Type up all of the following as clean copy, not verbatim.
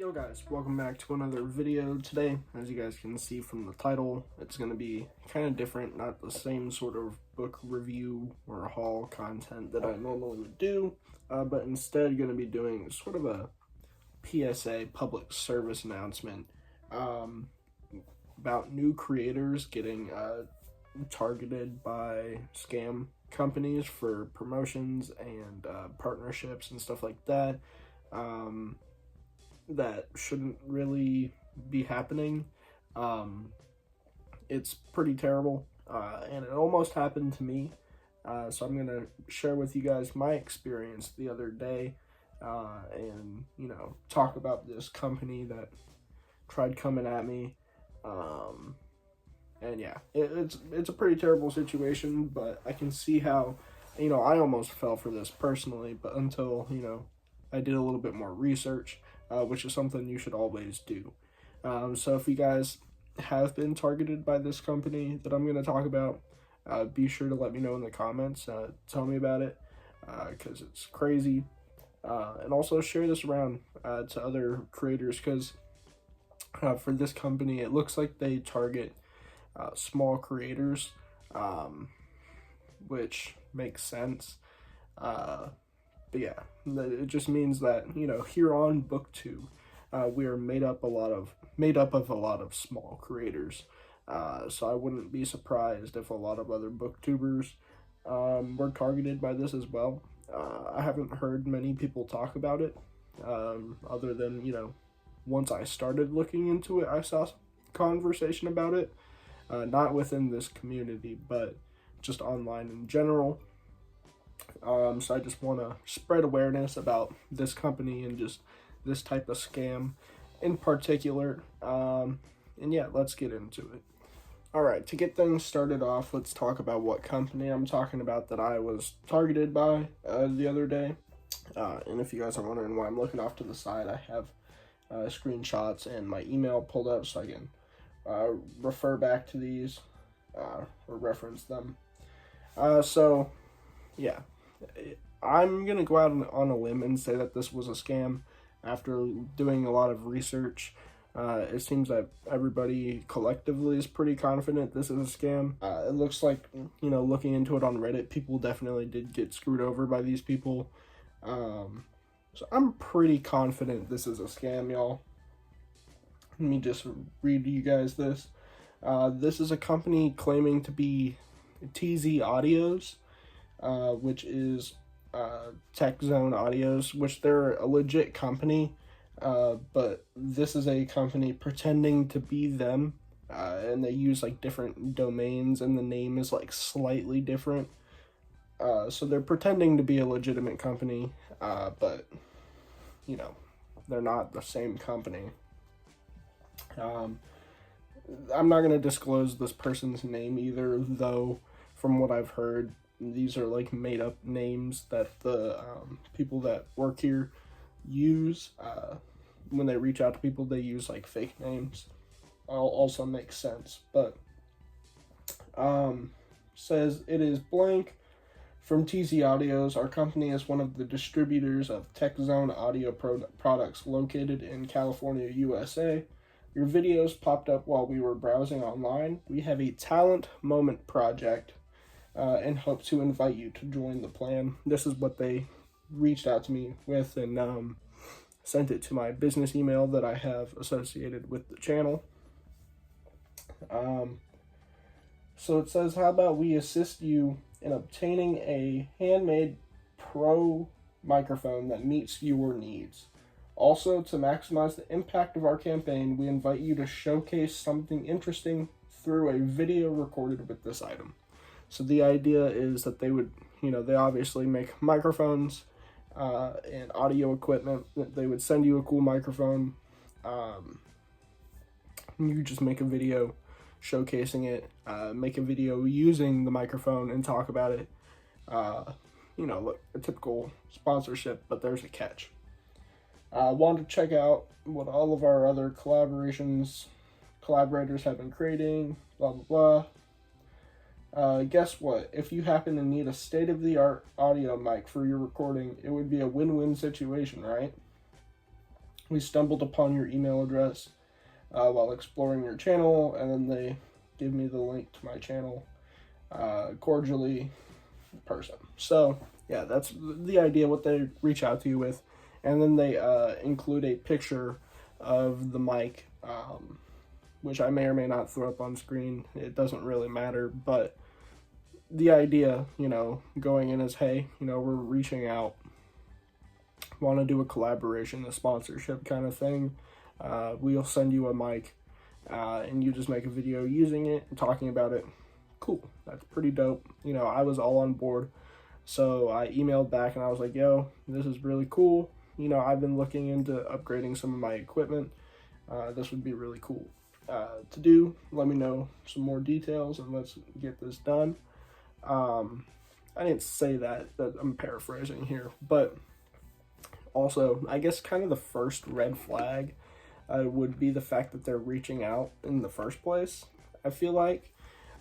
Yo guys, welcome back to another video. Today, as you guys can see from the title, it's going to be kind of different, not the same sort of book review or haul content that I normally would do, but instead going to be doing sort of a PSA, public service announcement, about new creators getting targeted by scam companies for promotions and partnerships and stuff like that. That shouldn't really be happening. It's pretty terrible, and it almost happened to me. So I'm gonna share with you guys my experience the other day, and talk about this company that tried coming at me. And yeah, it's a pretty terrible situation, but I can see how, I almost fell for this personally, but until, I did a little bit more research, which is something you should always do. So if you guys have been targeted by this company that I'm going to talk about, be sure to let me know in the comments. Tell me about it, because it's crazy. And also share this around to other creators, because for this company, it looks like they target small creators, which makes sense. But yeah, it just means that, here on BookTube, we are made up of a lot of small creators. So I wouldn't be surprised if a lot of other booktubers were targeted by this as well. I haven't heard many people talk about it, other than, once I started looking into it, I saw some conversation about it, not within this community, but just online in general. So I just want to spread awareness about this company and just this type of scam in particular. And yeah, let's get into it. All right, to get things started off, let's talk about what company I'm talking about that I was targeted by the other day. And if you guys are wondering why I'm looking off to the side, I have screenshots and my email pulled up so I can refer back to these or reference them. So yeah, I'm going to go out on a limb and say that this was a scam. After doing a lot of research, it seems that everybody collectively is pretty confident this is a scam. It looks like, looking into it on Reddit, people definitely did get screwed over by these people. So I'm pretty confident this is a scam, y'all. Let me just read you guys this. This is a company claiming to be TZ Audios, which is Tech Zone Audios, which they're a legit company, but this is a company pretending to be them, and they use like different domains, and the name is like slightly different. So they're pretending to be a legitimate company, but they're not the same company. I'm not going to disclose this person's name either, though from what I've heard, these are like made up names that the people that work here use. When they reach out to people, they use like fake names. Also makes sense, but says it is blank from TZ Audios. Our company is one of the distributors of Tech Zone audio products located in California, USA. Your videos popped up while we were browsing online. We have a talent moment project and hope to invite you to join the plan. This is what they reached out to me with, and sent it to my business email that I have associated with the channel. So it says, how about we assist you in obtaining a handmade pro microphone that meets your needs. Also, to maximize the impact of our campaign, we invite you to showcase something interesting through a video recorded with this item. So the idea is that they would, they obviously make microphones and audio equipment. They would send you a cool microphone. You just make a video showcasing it, make a video using the microphone and talk about it. Look, a typical sponsorship, but there's a catch. Want to check out what all of our other collaborators have been creating, blah, blah, blah. Guess what? If you happen to need a state-of-the-art audio mic for your recording, it would be a win-win situation, right? we stumbled upon your email address while exploring your channel, and then they give me the link to my channel. Cordially, person. So yeah, that's the idea, what they reach out to you with. And then they include a picture of the mic, which I may or may not throw up on screen. It doesn't really matter, but the idea, you know, going in is, hey, you know, we're reaching out, want to do a collaboration, a sponsorship kind of thing. We'll send you a mic, and you just make a video using it and talking about it. Cool, that's pretty dope. You know, I was all on board. So I emailed back and I was like, yo, this is really cool. You know, I've been looking into upgrading some of my equipment. This would be really cool to do. Let me know some more details and let's get this done. I didn't say that I'm paraphrasing here, but also, I guess kind of the first red flag would be the fact that they're reaching out in the first place. I feel like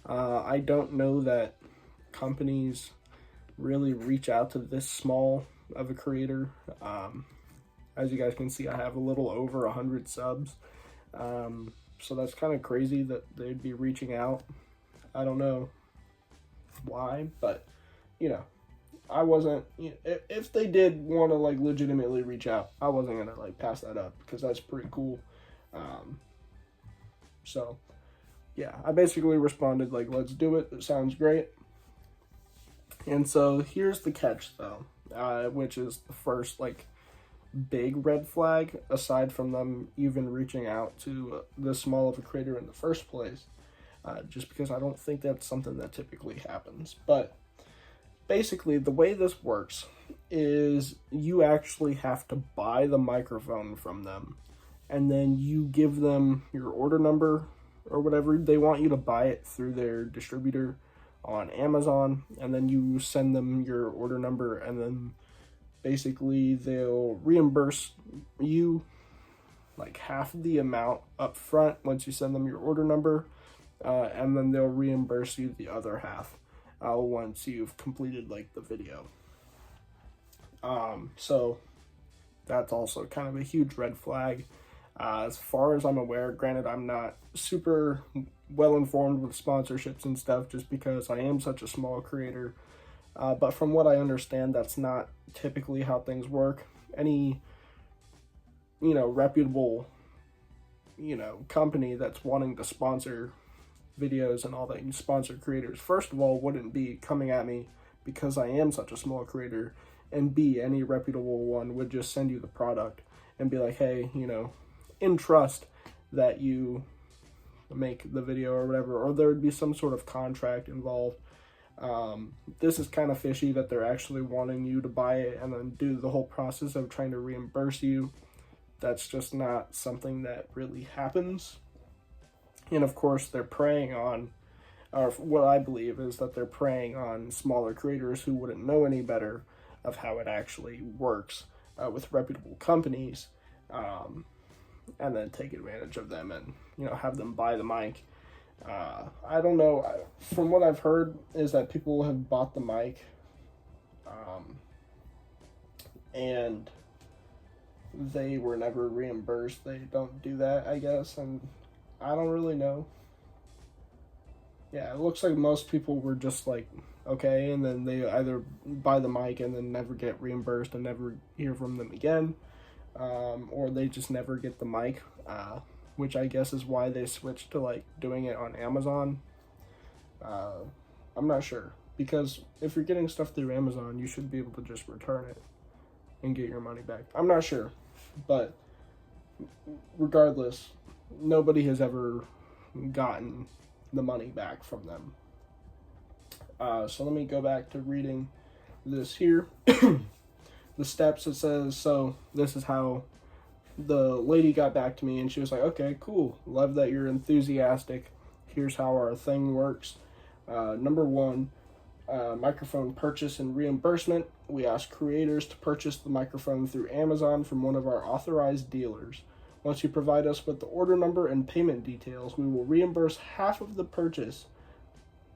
I don't know that companies really reach out to this small of a creator. As you guys can see, I have a little over 100 subs. So that's kind of crazy that they'd be reaching out. I don't know why, but you know, I wasn't, if they did want to like legitimately reach out, I wasn't gonna like pass that up because that's pretty cool. So yeah, I basically responded like, let's do it. It sounds great. And so here's the catch though, which is the first like big red flag, aside from them even reaching out to this small of a creator in the first place, just because I don't think that's something that typically happens. But basically the way this works is you actually have to buy the microphone from them, and then you give them your order number or whatever. They want you to buy it through their distributor on Amazon, and then you send them your order number, and then basically they'll reimburse you like half the amount up front once you send them your order number, and then they'll reimburse you the other half once you've completed like the video. So that's also kind of a huge red flag. As far as I'm aware, granted, I'm not super well informed with sponsorships and stuff just because I am such a small creator. But from what I understand, that's not typically how things work. Any, you know, reputable, you know, company that's wanting to sponsor videos and all that, you sponsor creators, first of all, wouldn't be coming at me because I am such a small creator, and B, any reputable one would just send you the product and be like, hey, you know, in trust that you make the video or whatever, or there would be some sort of contract involved. This is kind of fishy that they're actually wanting you to buy it and then do the whole process of trying to reimburse you. That's just not something that really happens. And of course, they're preying on, or what I believe is that they're preying on smaller creators who wouldn't know any better of how it actually works with reputable companies, and then take advantage of them and, you know, have them buy the mic. I don't know. From what I've heard is that people have bought the mic, and they were never reimbursed. They don't do that, I guess, and I don't really know. Yeah, it looks like most people were just like, okay, and then they either buy the mic and then never get reimbursed and never hear from them again, or they just never get the mic, which I guess is why they switched to like doing it on Amazon. I'm not sure, because if you're getting stuff through Amazon, you should be able to just return it and get your money back. I'm not sure, but regardless, nobody has ever gotten the money back from them. So let me go back to reading this here. The steps, it says, so this is how the lady got back to me, and she was like, okay, cool, love that you're enthusiastic. Here's how our thing works. Number one, microphone purchase and reimbursement. We ask creators to purchase the microphone through Amazon from one of our authorized dealers. Once you provide us with the order number and payment details, we will reimburse half of the purchase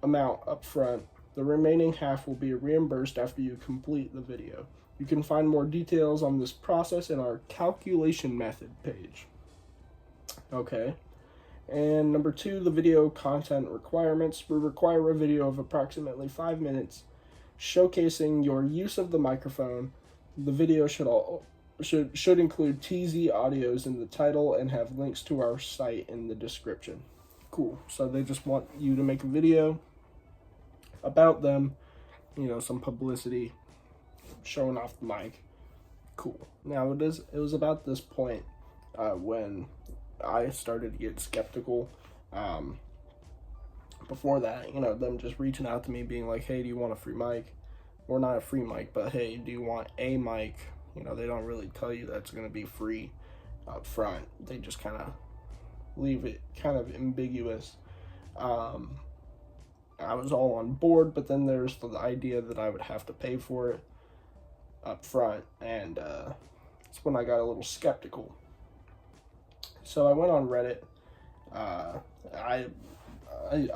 amount up front. The remaining half will be reimbursed after you complete the video. You can find more details on this process in our calculation method page. Okay. And number 2, the video content requirements. We require a video of approximately 5 minutes showcasing your use of the microphone. The video should include TZ audios in the title and have links to our site in the description. Cool. So they just want you to make a video about them, some publicity, showing off the mic. Cool. Now it was about this point when I started to get skeptical. Before that, them just reaching out to me being like, hey, do you want a free mic? Or not a free mic, but hey, do you want a mic? They don't really tell you that's going to be free up front. They just kind of leave it kind of ambiguous. I was all on board, but then there's the idea that I would have to pay for it up front, and that's when I got a little skeptical. So I went on Reddit. I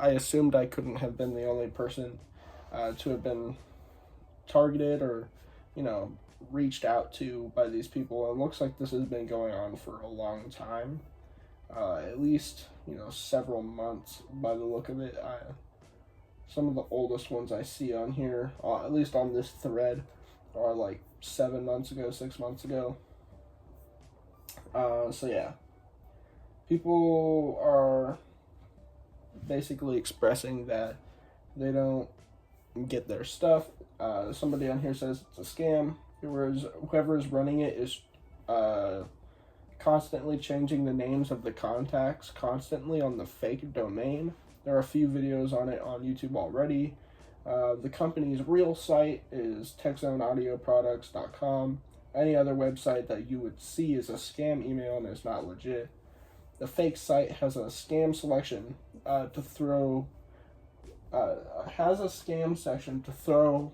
assumed I couldn't have been the only person to have been targeted or, reached out to by these people. It looks like this has been going on for a long time, at least, several months by the look of it. Some of the oldest ones I see on here, at least on this thread, are like 7 months ago, 6 months ago. So yeah, people are basically expressing that they don't get their stuff. Somebody on here says it's a scam. Whoever is running it is constantly changing the names of the contacts constantly on the fake domain. There are a few videos on it on YouTube already. The company's real site is techzoneaudioproducts.com. Any other website that you would see is a scam email and is not legit. The fake site has a scam selection has a scam section to throw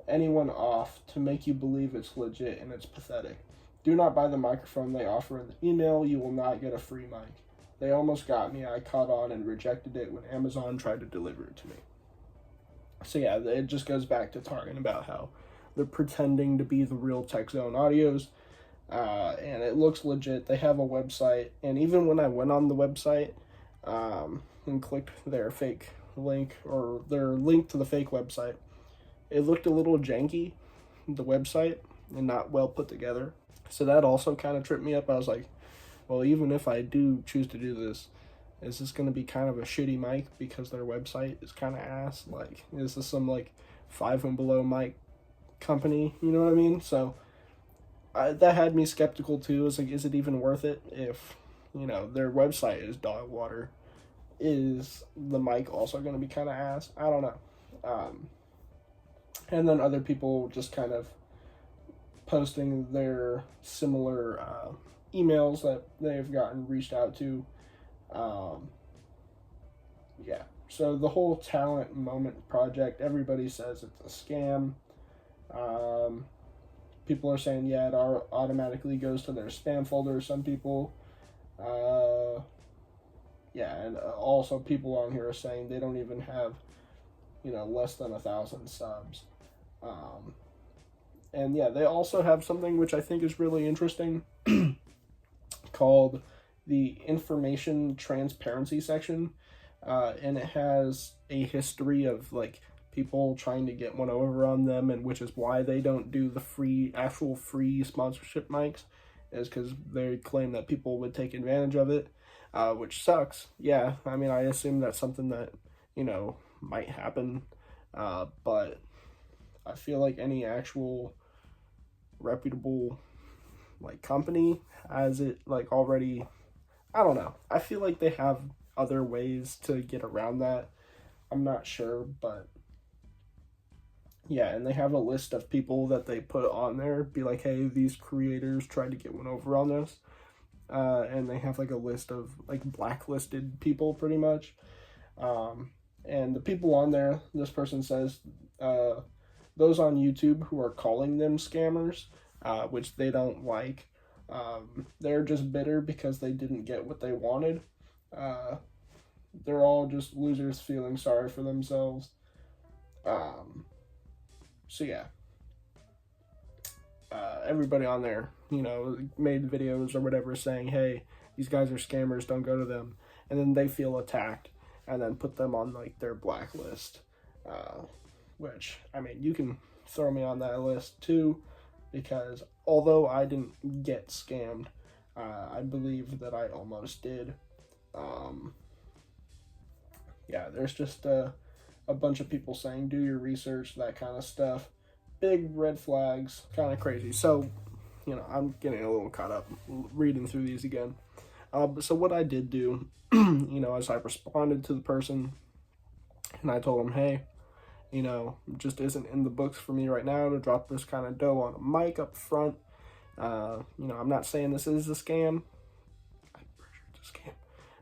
anyone off to make you believe it's legit, and it's pathetic. Do not buy the microphone they offer in the email. You will not get a free mic. They almost got me. I caught on and rejected it when Amazon tried to deliver it to me. So yeah, it just goes back to talking about how they're pretending to be the real Tech Zone Audios, and it looks legit. They have a website, and even when I went on the website and clicked their fake link, or their link to the fake website, it looked a little janky, the website, and not well put together. So that also kind of tripped me up. I was like, well, even if I do choose to do this, is this going to be kind of a shitty mic because their website is kind of ass? Like, is this some, 5 and below mic company? You know what I mean? So that had me skeptical too. I was like, is it even worth it if, their website is dog water? Is the mic also going to be kind of ass? I don't know. And then other people just kind of posting their similar emails that they've gotten reached out to. Yeah, so the whole Talent Moment project, everybody says it's a scam. People are saying, yeah, it automatically goes to their spam folder. Some people, yeah, and also people on here are saying they don't even have, less than 1,000 subs. And yeah, they also have something which I think is really interesting called the information transparency section. And it has a history of people trying to get one over on them, and which is why they don't do the actual free sponsorship mics, is because they claim that people would take advantage of it, which sucks. Yeah, I mean, I assume that's something that, might happen, but I feel like any actual reputable company has it already. I don't know. I feel like they have other ways to get around that. I'm not sure, but yeah, and they have a list of people that they put on there, be like, hey, these creators tried to get one over on this. And they have a list of blacklisted people pretty much. And the people on there, this person says, those on YouTube who are calling them scammers, which they don't like, they're just bitter because they didn't get what they wanted. They're all just losers feeling sorry for themselves. So yeah. everybody on there, you know, made videos or whatever saying, hey, these guys are scammers, don't go to them. And then they feel attacked and then put them on like their blacklist. Which, I mean, you can throw me on that list too, because although I didn't get scammed, I believe that I almost did. Yeah, there's just a bunch of people saying do your research, that kind of stuff. Big red flags, kind of crazy. So, you know, I'm getting a little caught up reading through these again. So what I did do, you know, as I responded to the person, and I told him, hey, you know, just isn't in the books for me right now to drop this kind of dough on a mic up front. You know, I'm not saying this is a scam. I'm pretty sure it's a scam.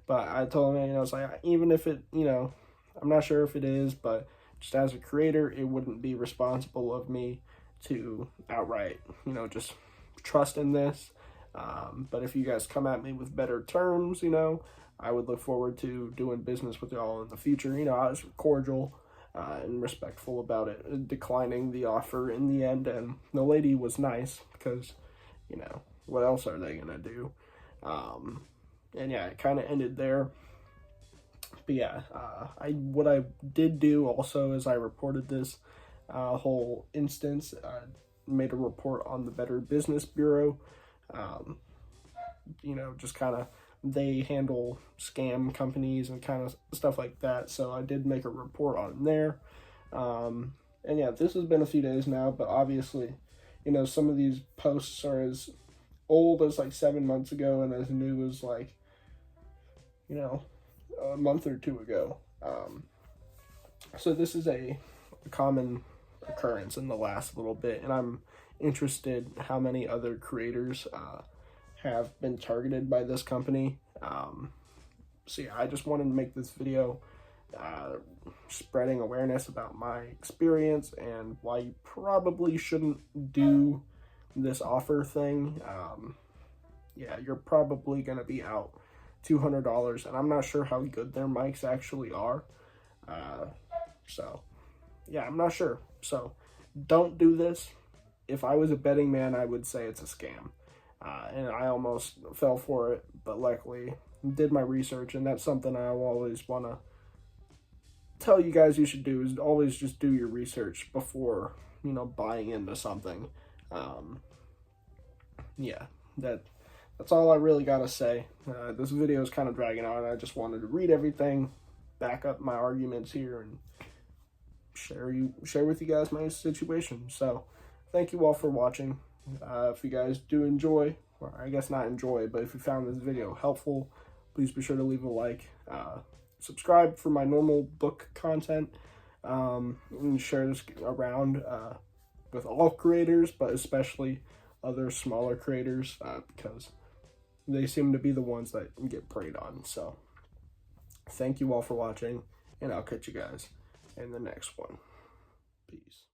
But I told him, you know, it's like, even if it, you know, I'm not sure if it is, but just as a creator, it wouldn't be responsible of me to outright, you know, just trust in this. But if you guys come at me with better terms, you know, I would look forward to doing business with y'all in the future. You know, I was cordial and respectful about it, declining the offer in the end. And the lady was nice because, you know, what else are they going to do? And yeah, it kind of ended there. But yeah, what I did do also is I reported this whole instance, made a report on the Better Business Bureau. You know, just kind of, they handle scam companies and kind of stuff like that. So I did make a report on there. And yeah, this has been a few days now, but obviously, you know, some of these posts are as old as like 7 months ago and as new as like, you know, a month or two ago. So this is a common occurrence in the last little bit, and I'm interested how many other creators have been targeted by this company. So yeah, I just wanted to make this video spreading awareness about my experience and why you probably shouldn't do this offer thing. Yeah, you're probably going to be out $200, and I'm not sure how good their mics actually are. So yeah, I'm not sure. So don't do this. If I was a betting man, I would say it's a scam. And I almost fell for it, but luckily did my research, and that's something I always want to tell you guys you should do, is always just do your research before, you know, buying into something. Yeah, that's all I really got to say. This video is kind of dragging on. I just wanted to read everything, back up my arguments here, and share with you guys my situation. So thank you all for watching. If you guys do enjoy, or I guess not enjoy, but if you found this video helpful, please be sure to leave a like, subscribe for my normal book content, and share this around with all creators, but especially other smaller creators, because they seem to be the ones that get preyed on. So thank you all for watching, and I'll catch you guys in the next one. Peace.